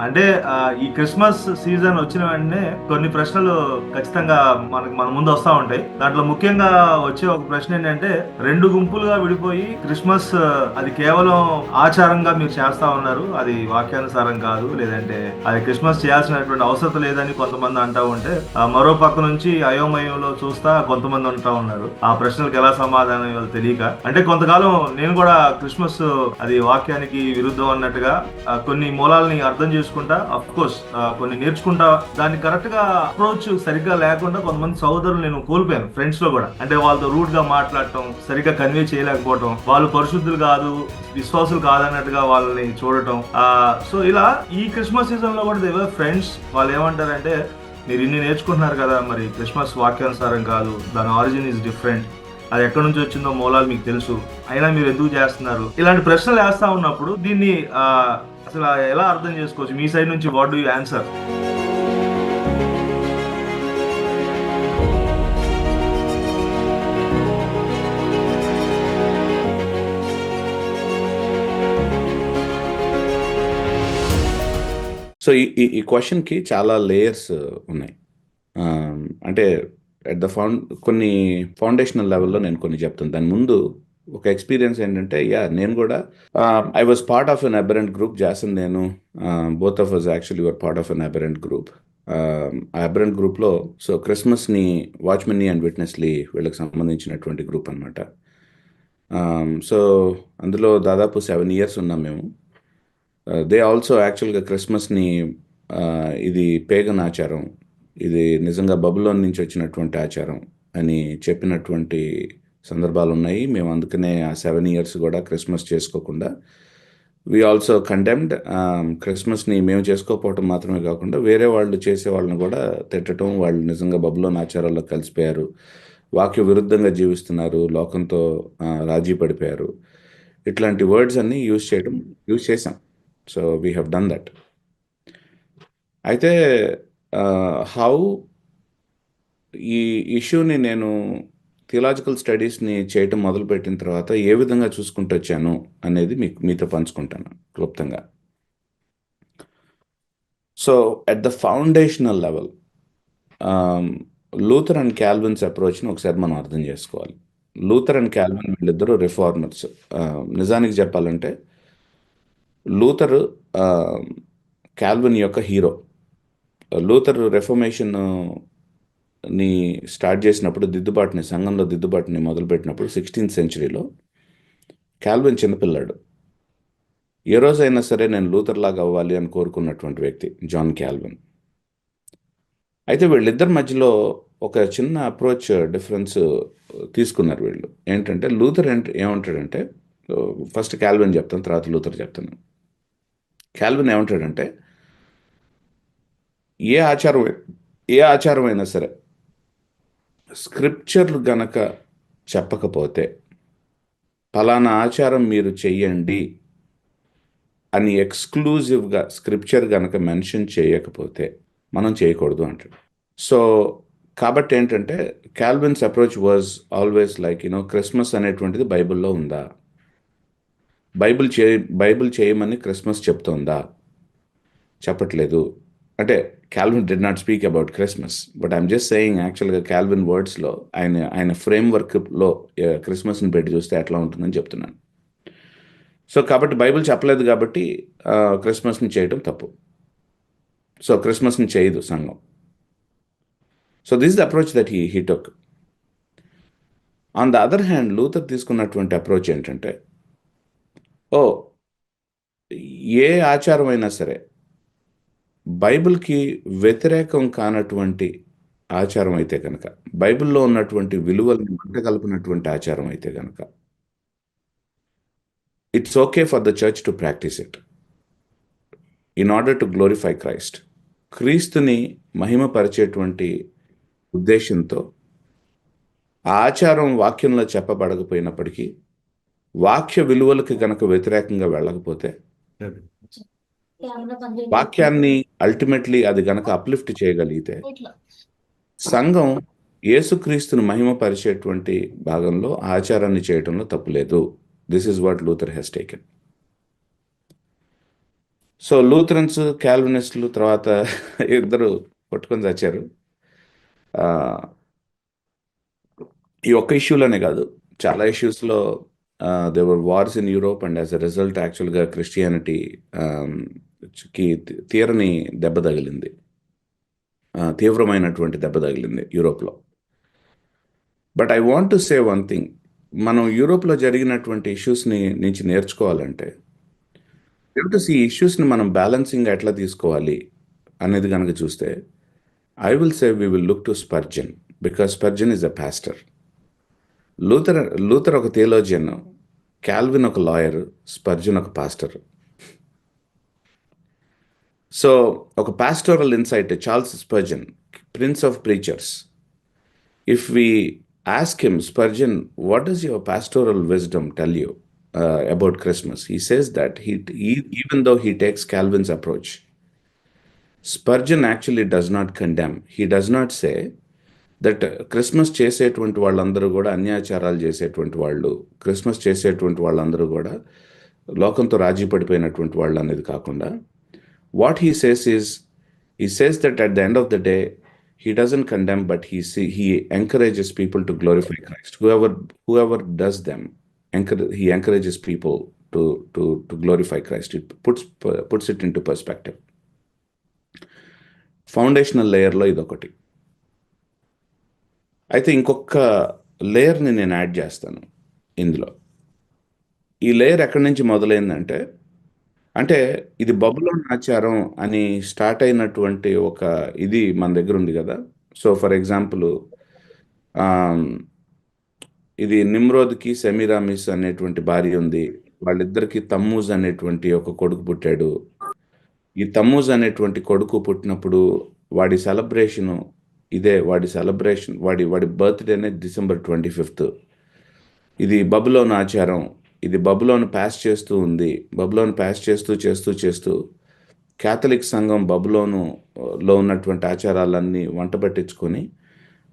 అంటే ఈ Christmas season వచ్చిన వెంటనే కొన్ని ప్రశ్నలు ఖచ్చితంగా మన ముందు వస్తా ఉంటాయి. దాంట్లో ముఖ్యంగా వచ్చే ఒక ప్రశ్న ఏంటంటే, రెండు గుంపులుగా విడిపోయి క్రిస్మస్ అది కేవలం ఆచారంగా మీరు చేస్తా ఉన్నారు, అది వాక్యానుసారం కాదు, లేదంటే అది క్రిస్మస్ చేయాల్సినటువంటి అవసరం లేదని కొంతమంది అంటా ఉంటే, మరో పక్క నుంచి అయోమయంలో చూస్తా కొంతమంది అంటా ఉన్నారు. ఆ ప్రశ్నలకు ఎలా సమాధానం ఇవ్వాలో తెలియక, అంటే కొంతకాలం నేను కూడా క్రిస్మస్ అది వాక్యానికి విరుద్ధం అన్నట్టుగా కొన్ని మూలాలని అర్థం చేసుకుంటా, అఫ్ కోర్స్ కొన్ని నేర్చుకుంటా, దాన్ని కరెక్ట్ గా అప్రోచ్ సరిగ్గా లేకుండా కొంతమంది సోదరులు నేను కోల్పోయాను ఫ్రెండ్స్ లో కూడా. అంటే వాళ్ళతో రూట్ గా మాట్లాడటం, సరిగ్గా కన్వే చేయలేకపోవటం, వాళ్ళు పరిశుద్ధులు కాదు, విశ్వాసులు కాదన్నట్టుగా వాళ్ళని చూడటం. సో ఇలా ఈ క్రిస్మస్ సీజన్ లో కూడా దేవర్ ఫ్రెండ్స్ వాళ్ళు ఏమంటారంటే, మీరు ఇన్ని నేర్చుకుంటున్నారు కదా, మరి క్రిస్మస్ వాక్యానుసారం కాదు, దాని ఆరిజిన్ ఈజ్ డిఫరెంట్, అది ఎక్కడి నుంచి వచ్చిందో మూలాలు మీకు తెలుసు, అయినా మీరు ఎందుకు చేస్తున్నారు, ఇలాంటి ప్రశ్నలు వేస్తా ఉన్నప్పుడు దీన్ని అసలు ఎలా అర్థం చేసుకోవచ్చు మీ సైడ్ నుంచి? What do you answer? So ఈ క్వశ్చన్కి చాలా లేయర్స్ ఉన్నాయి. అంటే అట్ ద కొన్ని ఫౌండేషనల్ లెవెల్లో నేను కొన్ని చెప్తాను. దాని ముందు ఒక ఎక్స్పీరియన్స్ ఏంటంటే, నేను కూడా I was part of an aberrant group. Jason, నేను both of us actually were part of an aberrant group. ఆ అబరెంట్ గ్రూప్లో సో క్రిస్మస్ని వాచ్మెన్ని అండ్ విట్నెస్లీ వీళ్ళకి సంబంధించినటువంటి గ్రూప్ అనమాట. సో అందులో దాదాపు 7 years ఉన్నాం మేము. దే ఆల్సో యాక్చువల్గా క్రిస్మస్ని ఇది పేగన్ ఆచారం, ఇది నిజంగా బబులోన్ నుంచి వచ్చినటువంటి ఆచారం అని చెప్పినటువంటి సందర్భాలు ఉన్నాయి. మేము అందుకనే ఆ 7 years కూడా క్రిస్మస్ చేసుకోకుండా వీ ఆల్సో కండెమ్డ్. క్రిస్మస్ని మేము చేసుకోకపోవటం మాత్రమే కాకుండా వేరే వాళ్ళు చేసే వాళ్ళని కూడా తిట్టడం, వాళ్ళు నిజంగా బబులోన్ ఆచారాల్లో కలిసిపోయారు, వాక్య విరుద్ధంగా జీవిస్తున్నారు, లోకంతో రాజీ పడిపోయారు, ఇట్లాంటి వర్డ్స్ అన్ని యూజ్ చేసాం. So we have done that. అయితే హౌ ఈ ఇష్యూని నేను థియలాజికల్ స్టడీస్ని చేయటం మొదలుపెట్టిన తర్వాత ఏ విధంగా చూసుకుంటూ వచ్చాను అనేది మీతో పంచుకుంటాను క్లుప్తంగా. So at the foundational level Luther and Calvin's అప్రోచ్ని ఒకసారి మనం అర్థం చేసుకోవాలి. లూథర్ అండ్ క్యాల్విన్ వీళ్ళిద్దరూ రిఫార్మర్స్. నిజానికి చెప్పాలంటే లూథర్ క్యాల్విన్ యొక్క హీరో. లూథర్ రెఫర్మేషన్ ని స్టార్ట్ చేసినప్పుడు, సంఘంలో దిద్దుబాటుని మొదలుపెట్టినప్పుడు 16th centuryలో క్యాల్విన్ చిన్నపిల్లాడు. ఏ రోజైనా సరే నేను లూథర్ లాగా అవ్వాలి అని కోరుకున్నటువంటి వ్యక్తి జాన్ క్యాల్విన్. అయితే వీళ్ళిద్దరి మధ్యలో ఒక చిన్న అప్రోచ్ డిఫరెన్స్ తీసుకున్నారు వీళ్ళు. ఏంటంటే లూథర్ ఏమంటాడంటే, ఫస్ట్ క్యాల్విన్ చెప్తాను, తర్వాత లూథర్ చెప్తాను. క్యాల్విన్ ఏమంటాడంటే, ఏ ఆచారం అయినా సరే స్క్రిప్చర్లు గనక చెప్పకపోతే, ఫలానా ఆచారం మీరు చెయ్యండి అని ఎక్స్క్లూజివ్గా స్క్రిప్చర్ గనక మెన్షన్ చేయకపోతే మనం చేయకూడదు అంటాడు. సో కాబట్టి ఏంటంటే Calvin's approach was always like Christmas అనేటువంటిది బైబిల్లో ఉందా, బైబిల్ చేయమని క్రిస్మస్ చెప్తోందా? చెప్పట్లేదు. అంటే Calvin did not speak about Christmas, but I'm just saying యాక్చువల్గా క్యాల్విన్ వర్డ్స్లో ఆయన ఫ్రేమ్వర్క్లో క్రిస్మస్ని పెట్టి చూస్తే ఎట్లా ఉంటుందని చెప్తున్నాను. సో కాబట్టి బైబిల్ చెప్పలేదు కాబట్టి క్రిస్మస్ని చేయడం తప్పు. సో క్రిస్మస్ని చేయదు సంఘం. So this the approach that he took. On the other hand Luther తీసుకున్నటువంటి అప్రోచ్ ఏంటంటే, ఏ ఆచారం అయినా సరే బైబిల్కి వ్యతిరేకం కానటువంటి ఆచారం అయితే కనుక, బైబిల్లో ఉన్నటువంటి విలువలను మంటగలిపినటువంటి ఆచారం అయితే కనుక, it's okay for the church to practice it in order to glorify Christ. క్రీస్తుని మహిమపరిచేటువంటి ఉద్దేశంతో ఆ ఆచారం వాక్యంలో చెప్పబడకపోయినప్పటికీ, వాక్య విలువలకి గనక వ్యతిరేకంగా వెళ్ళకపోతే, వాక్యాన్ని అల్టిమేట్లీ అది గనక అప్లిఫ్ట్ చేయగలిగితే, సంఘం యేసుక్రీస్తును మహిమపరిచేటువంటి భాగంలో ఆచారాన్ని చేయటంలో తప్పులేదు. This is what Luther has taken. So Lutherans, క్యాల్వినిస్టులు తర్వాత ఇద్దరు కొట్టుకొని చచ్చారు. ఆ, ఈ ఒక్క ఇష్యూలోనే కాదు, చాలా ఇష్యూస్లో they were wars in Europe, and as a result యాక్చువల్గా క్రిస్టియానిటీ కి తీరని దెబ్బ తగిలింది, తీవ్రమైనటువంటి దెబ్బ తగిలింది యూరోప్లో. But I want to say one thing, మనం యూరోప్లో జరిగినటువంటి ఇష్యూస్ని నుంచి నేర్చుకోవాలంటే ఈ ఇష్యూస్ని మనం బ్యాలెన్సింగ్ ఎట్లా తీసుకోవాలి అనేది కనుక చూస్తే, I will say we will look to Spurgeon, because Spurgeon is a pastor. Luther ఒక థియోలోజియన్, క్యాల్విన్ ఒక లాయర్, స్పర్జన్ ఒక పాస్టర్. సో ఒక pastoral insight Charles Spurgeon, prince of preachers, if we ask him, Spurgeon, what does your pastoral wisdom tell you about Christmas? He says that even though he takes Calvin's approach, Spurgeon actually does not condemn. He does not say that Christmas చేసేటువంటి వాళ్ళందరూ కూడా అన్యాచారాలు చేసేటువంటి వాళ్ళు, Christmas చేసేటువంటి వాళ్ళందరూ కూడా లోకంతో రాజీ పడిపోయినటువంటి వాళ్ళు అనేది కాకుండా, what he says is, he says that at the end of the day, he doesn't condemn, but he encourages people to glorify Christ. Whoever does them, he encourages people to glorify Christ. It puts it into perspective. Foundational లేయర్లో ఇదొకటి. అయితే ఇంకొక లేయర్ని నేను add చేస్తాను ఇందులో. ఈ layer ఎక్కడి నుంచి మొదలైందంటే, అంటే ఇది బబులోన్ ఆచారం అని స్టార్ట్ అయినటువంటి ఒక ఇది మన దగ్గర ఉంది కదా. సో ఫర్ ఎగ్జాంపుల్, ఇది నిమ్రోద్కి సెమీరామిస్ అనేటువంటి భార్య ఉంది, వాళ్ళిద్దరికి తమ్మూజ్ అనేటువంటి ఒక కొడుకు పుట్టాడు. ఈ తమ్మూజ్ అనేటువంటి కొడుకు పుట్టినప్పుడు వాడి సెలబ్రేషను వాడి బర్త్డేనే December 25th. ఇది బబులోన్ ఆచారం, ఇది బబులోన్ పాస్ చేస్తూ ఉంది. బబులోన్ పాస్ చేస్తూ క్యాథలిక్ సంఘం బబులోనులో ఉన్నటువంటి ఆచారాలన్నీ వంట పట్టించుకొని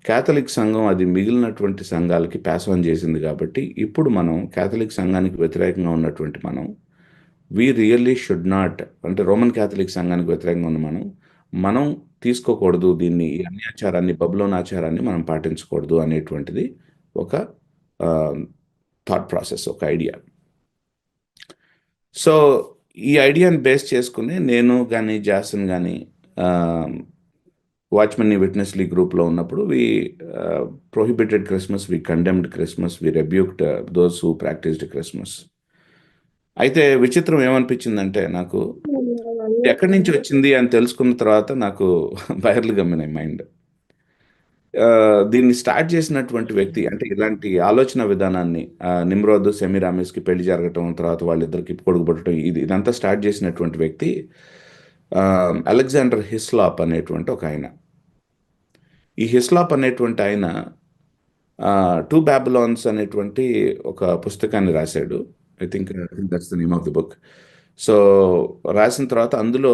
క్యాథలిక్ సంఘం అది మిగిలినటువంటి సంఘాలకి పాస్ ఆన్ చేసింది. కాబట్టి ఇప్పుడు మనం క్యాథలిక్ సంఘానికి వ్యతిరేకంగా ఉన్నటువంటి వీ రియల్లీ షుడ్ నాట్, అంటే రోమన్ క్యాథలిక్ సంఘానికి వ్యతిరేకంగా ఉన్న మనం తీసుకోకూడదు దీన్ని, ఈ అన్యాచారాన్ని, బబులోన్ ఆచారాన్ని మనం పాటించకూడదు అనేటువంటిది ఒక థాట్ ప్రాసెస్, ఒక ఐడియా. సో ఈ ఐడియాని బేస్ చేసుకుని నేను కానీ జాసన్ కానీ వాచ్మెన్ విట్నెస్ లీగ్ గ్రూప్లో ఉన్నప్పుడు we prohibited Christmas, we condemned Christmas, we rebuked those who practised Christmas. అయితే విచిత్రం ఏమనిపించిందంటే, నాకు ఎక్కడి నుంచి వచ్చింది అని తెలుసుకున్న తర్వాత నాకు వైర్లు గమ్మినాయి మైండ్. దీన్ని స్టార్ట్ చేసినటువంటి వ్యక్తి, అంటే ఇలాంటి ఆలోచన విధానాన్ని నిమ్రోద్ సెమీరామిస్కి పెళ్లి జరగటం, తర్వాత వాళ్ళిద్దరికి కొడుకు పుట్టడం, ఇదంతా స్టార్ట్ చేసినటువంటి వ్యక్తి అలెగ్జాండర్ హిస్లాప్ అనేటువంటి ఒక ఆయన. ఈ హిస్లాప్ అనేటువంటి ఆయన టూ బ్యాబిలాన్స్ అనేటువంటి ఒక పుస్తకాన్ని రాశాడు. I think that's the name of the book. So రాసిన తర్వాత అందులో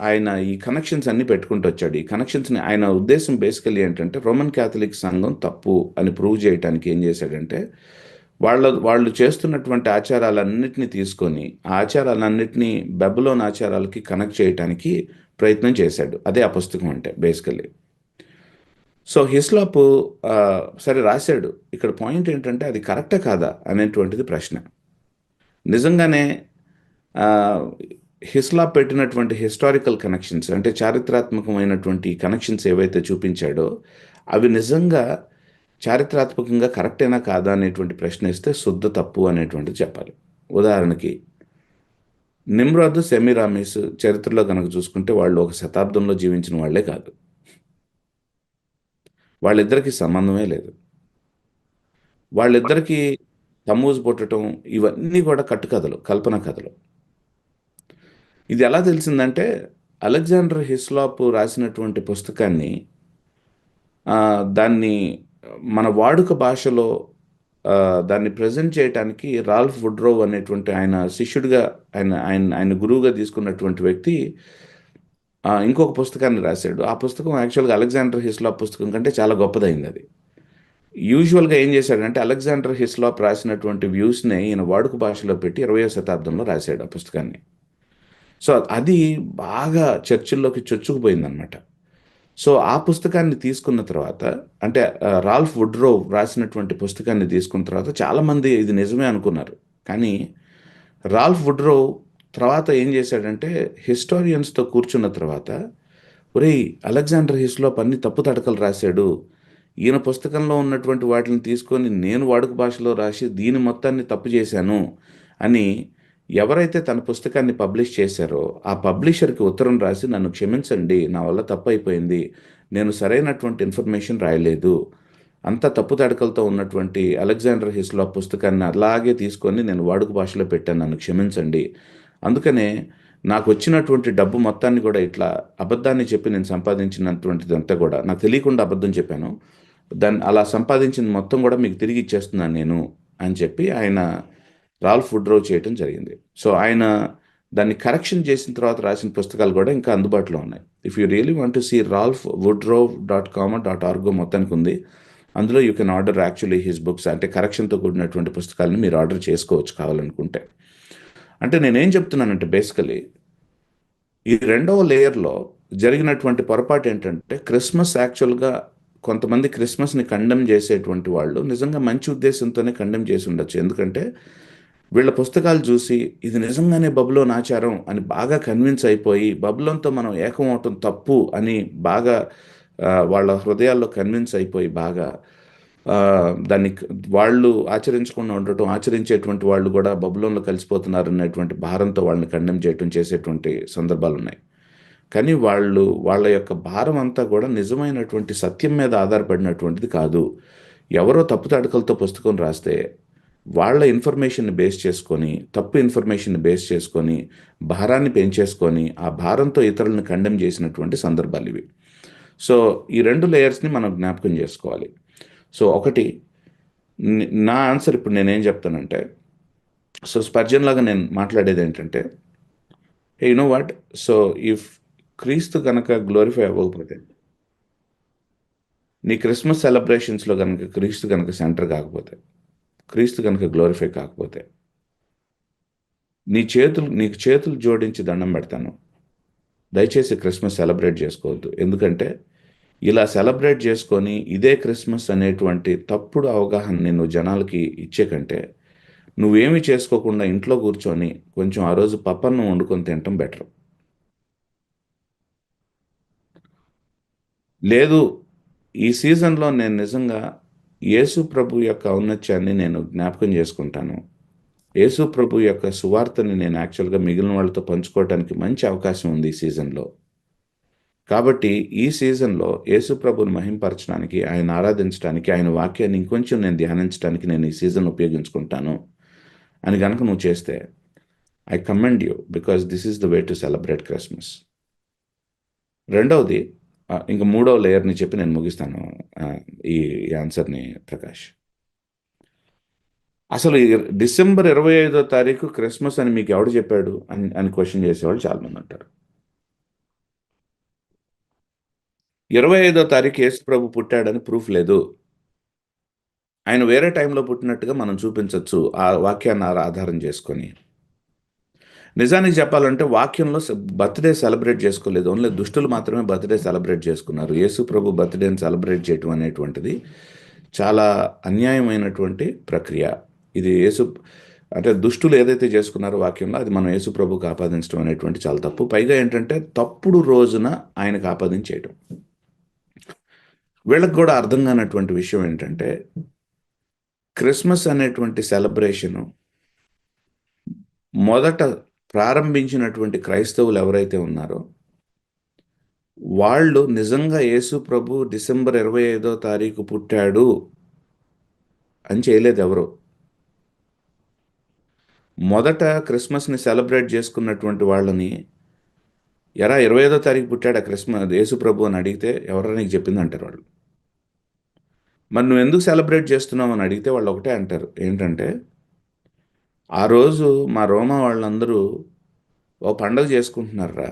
ఆయన ఈ కనెక్షన్స్ అన్ని పెట్టుకుంటూ వచ్చాడు. ఈ కనెక్షన్స్ని, ఆయన ఉద్దేశం బేసికలీ ఏంటంటే, రోమన్ క్యాథలిక్ సంఘం తప్పు అని ప్రూవ్ చేయడానికి ఏం చేశాడంటే, వాళ్ళు చేస్తున్నటువంటి ఆచారాలన్నిటినీ తీసుకొని ఆ ఆచారాలన్నిటినీ బబులోన్ ఆచారాలకి కనెక్ట్ చేయడానికి ప్రయత్నం చేశాడు. అదే ఆ పుస్తకం అంటే బేసికలీ. సో హిస్లాప్ సరే రాశాడు. ఇక్కడ పాయింట్ ఏంటంటే, అది కరెక్టా కాదా అనేటువంటిది ప్రశ్న. నిజంగానే హిస్లాప్ పెట్టినటువంటి హిస్టారికల్ కనెక్షన్స్, అంటే చారిత్రాత్మకమైనటువంటి కనెక్షన్స్ ఏవైతే చూపించాడో అవి నిజంగా చారిత్రాత్మకంగా కరెక్టేనా కాదా అనేటువంటి ప్రశ్న ఇస్తే శుద్ధ తప్పు అనేటువంటిది చెప్పాలి. ఉదాహరణకి నిమ్రోద్ సెమీరామిస్ చరిత్రలో కనుక చూసుకుంటే వాళ్ళు ఒక శతాబ్దంలో జీవించిన వాళ్లే కాదు, వాళ్ళిద్దరికీ సంబంధమే లేదు. వాళ్ళిద్దరికీ తమ్మూజ్ పుట్టడం ఇవన్నీ కూడా కట్టుకథలు, కల్పన కథలు. ఇది ఎలా తెలిసిందంటే, అలెగ్జాండర్ హిస్లాప్ రాసినటువంటి పుస్తకాన్ని దాన్ని మన వాడుక భాషలో దాన్ని ప్రజెంట్ చేయడానికి రాల్ఫ్ వుడ్రో అనేటువంటి ఆయన శిష్యుడిగా, ఆయన గురువుగా తీసుకున్నటువంటి వ్యక్తి ఇంకొక పుస్తకాన్ని రాశాడు. ఆ పుస్తకం యాక్చువల్గా అలెగ్జాండర్ హిస్లాప్ పుస్తకం కంటే చాలా గొప్పదైంది. అది యూజువల్గా ఏం చేశాడంటే, అలెగ్జాండర్ హిస్లాప్ రాసినటువంటి వ్యూస్ని ఈయన వాడుక భాషలో పెట్టి 20వ శతాబ్దంలో రాశాడు ఆ పుస్తకాన్ని. సో అది బాగా చర్చిల్లోకి చొచ్చుకుపోయిందనమాట. సో ఆ పుస్తకాన్ని తీసుకున్న తర్వాత అంటే రాల్ఫ్ వుడ్రో రాసినటువంటి పుస్తకాన్ని తీసుకున్న తర్వాత చాలామంది ఇది నిజమే అనుకున్నారు. కానీ రాల్ఫ్ వుడ్రో తర్వాత ఏం చేశాడంటే హిస్టారియన్స్తో కూర్చున్న తర్వాత, ఒరేయ్ అలెగ్జాండర్ హిస్లాప్ అన్ని తప్పు తడకలు రాశాడు, ఈయన పుస్తకంలో ఉన్నటువంటి వాటిని తీసుకొని నేను వాడుక భాషలో రాసి దీని మొత్తాన్ని తప్పు చేశాను అని ఎవరైతే తన పుస్తకాన్ని పబ్లిష్ చేశారో ఆ పబ్లిషర్కి ఉత్తరం రాసి నన్ను క్షమించండి, నా వల్ల తప్పు అయిపోయింది, నేను సరైనటువంటి ఇన్ఫర్మేషన్ రాయలేదు, అంత తప్పు తడకలతో ఉన్నటువంటి అలెగ్జాండర్ హిస్లాప్ పుస్తకాన్ని అలాగే తీసుకొని నేను వాడుక భాషలో పెట్టాను, నన్ను క్షమించండి, అందుకనే నాకు వచ్చినటువంటి డబ్బు మొత్తాన్ని కూడా ఇట్లా అబద్ధాన్ని చెప్పి నేను సంపాదించినటువంటిదంతా కూడా నాకు తెలియకుండా అబద్ధం చెప్పాను, దాన్ని అలా సంపాదించిన మొత్తం కూడా మీకు తిరిగి ఇచ్చేస్తున్నాను నేను అని చెప్పి ఆయన రాల్ఫ్ వుడ్రో చేయటం జరిగింది. సో ఆయన దాన్ని కరెక్షన్ చేసిన తర్వాత రాసిన పుస్తకాలు కూడా ఇంకా అందుబాటులో ఉన్నాయి. If you really want to see Ralph Woodrow .com.org మొత్తానికి ఉంది. అందులో you can order actually his books, అంటే కరెక్షన్తో కూడినటువంటి పుస్తకాలను మీరు ఆర్డర్ చేసుకోవచ్చు కావాలనుకుంటే. అంటే నేనేం చెప్తున్నానంటే బేసికలీ ఈ రెండవ లేయర్లో జరిగినటువంటి పొరపాటు ఏంటంటే క్రిస్మస్ యాక్చువల్గా కొంతమంది క్రిస్మస్ని కండెమ్ చేసేటువంటి వాళ్ళు నిజంగా మంచి ఉద్దేశంతోనే కండెమ్ చేసి ఉండొచ్చు. ఎందుకంటే వీళ్ళ పుస్తకాలు చూసి ఇది నిజంగానే బబులోన్ ఆచారం అని బాగా కన్విన్స్ అయిపోయి బబులోన్తో మనం ఏకం అవటం తప్పు అని బాగా వాళ్ళ హృదయాల్లో కన్విన్స్ అయిపోయి బాగా ఆ, దాన్ని వాళ్ళు ఆచరించకుండా ఉండటం, ఆచరించేటువంటి వాళ్ళు కూడా బబులోన్లో కలిసిపోతున్నారు అనేటువంటి భారంతో వాళ్ళని కండెమ్ చేయటం చేసేటువంటి సందర్భాలు ఉన్నాయి. కానీ వాళ్ళు వాళ్ళ యొక్క భారం అంతా కూడా నిజమైనటువంటి సత్యం మీద ఆధారపడినటువంటిది కాదు. ఎవరో తప్పు తడకలతో పుస్తకం రాస్తే వాళ్ళ ఇన్ఫర్మేషన్ని బేస్ చేసుకొని, తప్పు ఇన్ఫర్మేషన్ని బేస్ చేసుకొని భారాన్ని పెంచేసుకొని ఆ భారంతో ఇతరులను కండెమ్ చేసినటువంటి సందర్భాలు ఇవి. సో ఈ రెండు లేయర్స్ని మనం జ్ఞాపకం చేసుకోవాలి. సో ఒకటి నా ఆన్సర్ ఇప్పుడు నేనేం చెప్తానంటే, సో స్పర్జన్ లాగా నేను మాట్లాడేది ఏంటంటే, you know what, so if క్రీస్తు కనుక గ్లోరిఫై అవ్వకపోతే, నీ క్రిస్మస్ సెలబ్రేషన్స్లో కనుక క్రీస్తు కనుక సెంటర్ కాకపోతే, క్రీస్తు కనుక గ్లోరిఫై కాకపోతే, నీకు చేతులు జోడించి దండం పెడతాను, దయచేసి క్రిస్మస్ సెలబ్రేట్ చేసుకోవద్దు. ఎందుకంటే ఇలా సెలబ్రేట్ చేసుకొని ఇదే క్రిస్మస్ అనేటువంటి తప్పుడు అవగాహనని నువ్వు జనాలకి ఇచ్చే కంటే నువ్వేమి చేసుకోకుండా ఇంట్లో కూర్చొని కొంచెం ఆ రోజు పప్పన్నం వండుకొని తినటం బెటర్. లేదు, ఈ సీజన్లో నేను నిజంగా యేసు ప్రభు యొక్క ఔన్నత్యాన్ని నేను జ్ఞాపకం చేసుకుంటాను, యేసు ప్రభు యొక్క సువార్తని నేను యాక్చువల్గా మిగిలిన వాళ్ళతో పంచుకోవడానికి మంచి అవకాశం ఉంది ఈ సీజన్లో, కాబట్టి ఈ సీజన్లో యేసు ప్రభుని మహింపరచడానికి, ఆయన ఆరాధించడానికి, ఆయన వాక్యాన్ని ఇంకొంచెం నేను ధ్యానించడానికి నేను ఈ సీజన్ ఉపయోగించుకుంటాను అని కనుక నువ్వు చేస్తే, I commend you, because this is the way to celebrate Christmas. రెండవది, ఇంకా మూడవ లేయర్ని చెప్పి నేను ముగిస్తాను ఈ ఆన్సర్ని ప్రకాష్. అసలు డిసెంబర్ 25వ తారీఖు క్రిస్మస్ అని మీకు ఎవడు చెప్పాడు అని క్వశ్చన్ చేసేవాళ్ళు చాలామంది అంటారు. 25వ తారీఖు యేసు ప్రభు పుట్టాడని ప్రూఫ్ లేదు. ఆయన వేరే టైంలో పుట్టినట్టుగా మనం చూపించవచ్చు ఆ వాక్యాన్ని ఆధారం చేసుకొని. నిజానికి చెప్పాలంటే వాక్యంలో బర్త్డే సెలబ్రేట్ చేసుకోలేదు, ఓన్లీ దుష్టులు మాత్రమే బర్త్డే సెలబ్రేట్ చేసుకున్నారు. యేసు ప్రభు బర్త్డేని సెలబ్రేట్ చేయటం అనేటువంటిది చాలా అన్యాయమైనటువంటి ప్రక్రియ. ఇది అంటే దుష్టులు ఏదైతే చేసుకున్నారో వాక్యంలో అది మనం యేసు ప్రభుకి ఆపాదించడం అనేటువంటి చాలా తప్పు. పైగా ఏంటంటే తప్పుడు రోజున ఆయనకు ఆపాదించేయటం. వీళ్ళకి కూడా అర్థం కానటువంటి విషయం ఏంటంటే క్రిస్మస్ అనేటువంటి సెలబ్రేషను మొదట ప్రారంభించినటువంటి క్రైస్తవులు ఎవరైతే ఉన్నారో వాళ్ళు నిజంగా యేసు ప్రభు డిసెంబర్ 25వ తారీఖు పుట్టాడు అని చేయలేదు ఎవరు. మొదట క్రిస్మస్ని సెలబ్రేట్ చేసుకున్నటువంటి వాళ్ళని, ఎరా 25వ తారీఖు పుట్టాడా క్రిస్మస్ యేసు ప్రభు అని అడిగితే ఎవరైనా నీకు చెప్పింది అంటారు వాళ్ళు. మరి నువ్వు ఎందుకు సెలబ్రేట్ చేస్తున్నావు అని అడిగితే వాళ్ళు ఒకటే అంటారు, ఏంటంటే ఆ రోజు మా రోమా వాళ్ళందరూ ఓ పండగ చేసుకుంటున్నారా,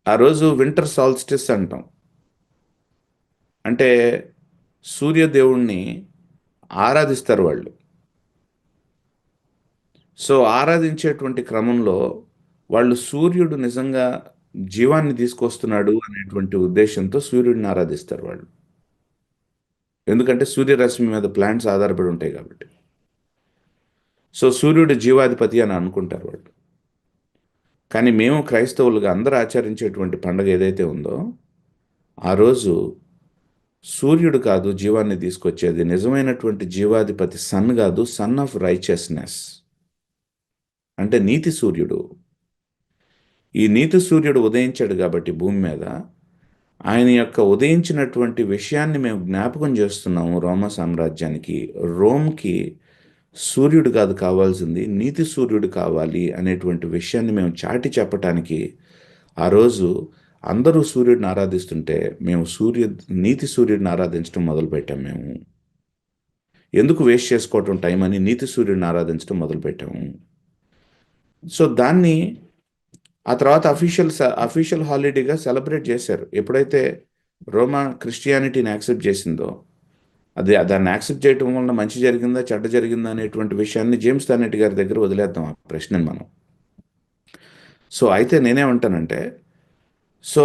ఆ రోజు వింటర్ సాల్స్టిస్ అంటాం, అంటే సూర్యదేవుణ్ణి ఆరాధిస్తారు వాళ్ళు. సో ఆరాధించేటువంటి క్రమంలో వాళ్ళు సూర్యుడు నిజంగా జీవాన్ని తీసుకొస్తున్నాడు అనేటువంటి ఉద్దేశంతో సూర్యుడిని ఆరాధిస్తారు వాళ్ళు. ఎందుకంటే సూర్యరశ్మి మీద ప్లాంట్స్ ఆధారపడి ఉంటాయి కాబట్టి. సో సూర్యుడు జీవాధిపతి అని అనుకుంటారు వాళ్ళు. కానీ మేము క్రైస్తవులుగా అందరూ ఆచరించేటువంటి పండుగ ఏదైతే ఉందో ఆ రోజు సూర్యుడు కాదు జీవాన్ని తీసుకొచ్చేది, నిజమైనటువంటి జీవాధిపతి సన్ కాదు, సన్ ఆఫ్ రైచియస్నెస్, అంటే నీతి సూర్యుడు. ఈ నీతి సూర్యుడు ఉదయించాడు కాబట్టి భూమి మీద ఆయన యొక్క ఉదయించినటువంటి విషయాన్ని మేము జ్ఞాపకం చేస్తున్నాము రోమా సామ్రాజ్యానికి. రోమ్కి సూర్యుడు కాదు కావాల్సింది, నీతి సూర్యుడు కావాలి అనేటువంటి విషయాన్ని మేము చాటి చెప్పటానికి ఆ రోజు అందరూ సూర్యుడిని ఆరాధిస్తుంటే మేము నీతి సూర్యుడిని ఆరాధించడం మొదలుపెట్టాము. మేము ఎందుకు వేస్ట్ చేసుకోవటం టైం అని నీతి సూర్యుడిని ఆరాధించడం మొదలుపెట్టాము. సో దాన్ని ఆ తర్వాత అఫీషియల్ హాలిడేగా సెలబ్రేట్ చేశారు. ఎప్పుడైతే రోమా క్రిస్టియానిటీని యాక్సెప్ట్ చేసిందో దాన్ని యాక్సెప్ట్ చేయటం వలన మంచి జరిగిందా చెడ్డ జరిగిందా అనేటువంటి విషయాన్ని జేమ్స్ థానెట్ గారి దగ్గర వదిలేద్దాం ఆ ప్రశ్నని మనం. సో అయితే నేనేమంటానంటే, సో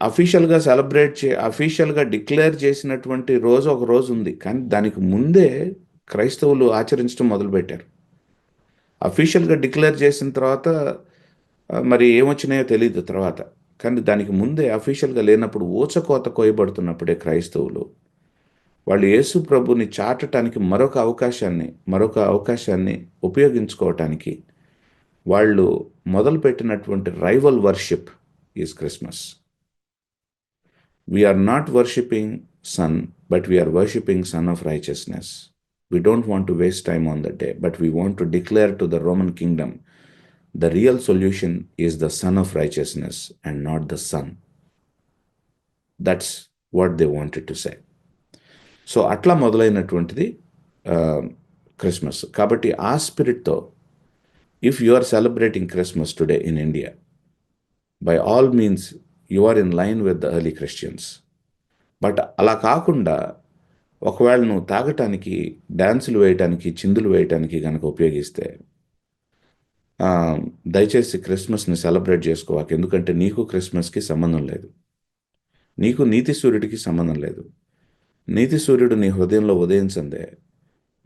అఫీషియల్గా డిక్లేర్ చేసినటువంటి రోజు ఒక రోజు ఉంది, కానీ దానికి ముందే క్రైస్తవులు ఆచరించడం మొదలుపెట్టారు. అఫీషియల్గా డిక్లేర్ చేసిన తర్వాత మరి ఏమొచ్చినాయో తెలియదు తర్వాత, కానీ దానికి ముందే అఫీషియల్గా లేనప్పుడు ఊచకోత కోయబడుతున్నప్పుడే క్రైస్తవులు వాళ్ళు యేసు ప్రభుని చాటటానికి మరొక అవకాశాన్ని ఉపయోగించుకోవటానికి వాళ్ళు మొదలుపెట్టినటువంటి rival worship is Christmas. We're not worshipping sun, but we're worshipping sun of righteousness. We don't want to waste time on that day, but we want to declare to the Roman kingdom the real solution is the Son of Righteousness and not the Son. That's what they wanted to say. So అట్లా మొదలైనటువంటిది క్రిస్మస్. కాబట్టి ఆ స్పిరిట్తో if you are celebrating Christmas today in India, by all means you are in line with the early Christians. But అలా కాకుండా ఒకవేళ నువ్వు తాగటానికి, డ్యాన్సులు వేయటానికి, చిందులు వేయటానికి కనుక ఉపయోగిస్తే దయచేసి క్రిస్మస్ని సెలబ్రేట్ చేసుకోవాలి. ఎందుకంటే నీకు క్రిస్మస్కి సంబంధం లేదు, నీకు నీతి సూర్యుడికి సంబంధం లేదు. నీతి సూర్యుడు నీ హృదయంలో ఉదయించందే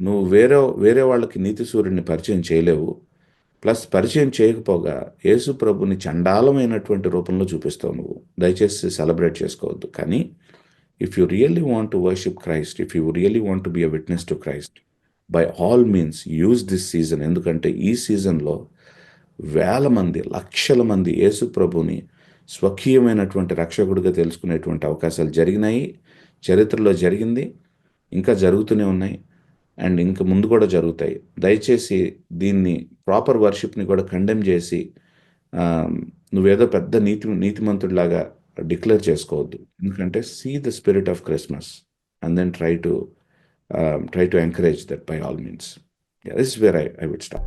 నువ్వు వేరే వాళ్ళకి నీతి సూర్యుడిని పరిచయం చేయలేవు. ప్లస్ పరిచయం చేయకపోగా యేసు ప్రభుని చండాలమైనటువంటి రూపంలో చూపిస్తావు నువ్వు. దయచేసి సెలబ్రేట్ చేసుకోవద్దు. కానీ if you really want to worship Christ, if you really want to be a witness to Christ, by all means use this season. ఎందుకంటే ఈ సీజన్లో లక్షల మంది యేసు ప్రభుని స్వకీయమైనటువంటి రక్షకుడిగా తెలుసుకునేటువంటి అవకాశాలు జరిగినాయి, చరిత్రలో జరిగింది, ఇంకా జరుగుతూనే ఉన్నాయి, అండ్ ఇంకా ముందు కూడా జరుగుతాయి. దయచేసి దీన్ని ప్రాపర్ వర్షిప్ని కూడా కండెమ్ చేసి నువ్వేదో పెద్ద నీతిమంతుడిలాగా డిక్లేర్ చేసుకోవద్దు. ఎందుకంటే see the spirit of Christmas and then try to encourage that by all means. This is where I would stop.